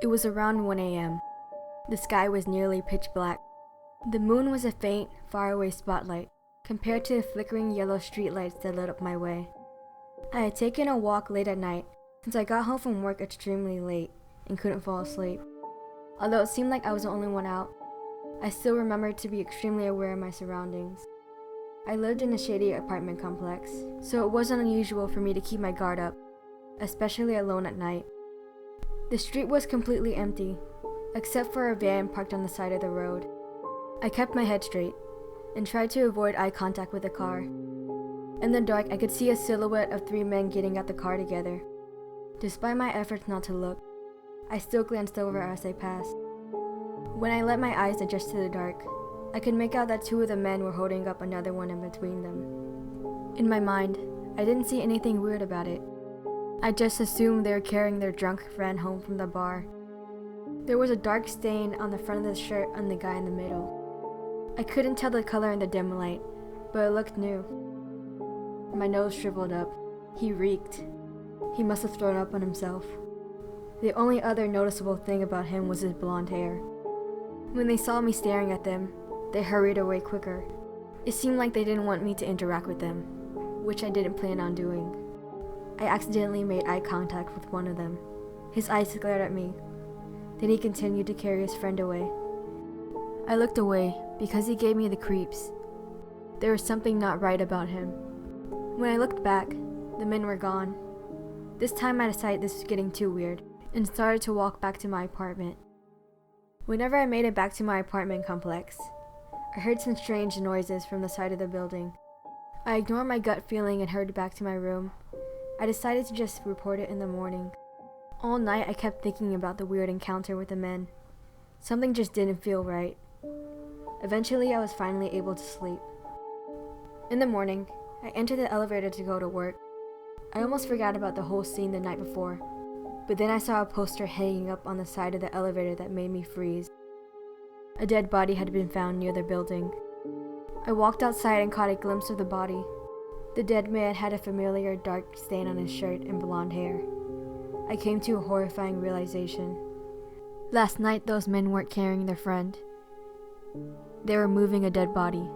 It was around 1 a.m. The sky was nearly pitch black. The moon was a faint, faraway spotlight compared to the flickering yellow streetlights that lit up my way. I had taken a walk late at night since I got home from work extremely late and couldn't fall asleep. Although it seemed like I was the only one out, I still remembered to be extremely aware of my surroundings. I lived in a shady apartment complex, so it wasn't unusual for me to keep my guard up, especially alone at night. The street was completely empty, except for a van parked on the side of the road. I kept my head straight and tried to avoid eye contact with the car. In the dark, I could see a silhouette of 3 men getting out the car together. Despite my efforts not to look, I still glanced over as I passed. When I let my eyes adjust to the dark, I could make out that 2 of the men were holding up another one in between them. In my mind, I didn't see anything weird about it. I just assumed they were carrying their drunk friend home from the bar. There was a dark stain on the front of the shirt on the guy in the middle. I couldn't tell the color in the dim light, but it looked new. My nose shriveled up. He reeked. He must have thrown up on himself. The only other noticeable thing about him was his blonde hair. When they saw me staring at them, they hurried away quicker. It seemed like they didn't want me to interact with them, which I didn't plan on doing. I accidentally made eye contact with one of them. His eyes glared at me. Then he continued to carry his friend away. I looked away because he gave me the creeps. There was something not right about him. When I looked back, the men were gone. This time I decided this was getting too weird and started to walk back to my apartment. Whenever I made it back to my apartment complex, I heard some strange noises from the side of the building. I ignored my gut feeling and hurried back to my room. I decided to just report it in the morning. All night I kept thinking about the weird encounter with the men. Something just didn't feel right. Eventually I was finally able to sleep. In the morning, I entered the elevator to go to work. I almost forgot about the whole scene the night before, but then I saw a poster hanging up on the side of the elevator that made me freeze. A dead body had been found near the building. I walked outside and caught a glimpse of the body. The dead man had a familiar dark stain on his shirt and blonde hair. I came to a horrifying realization. Last night, those men weren't carrying their friend. They were moving a dead body.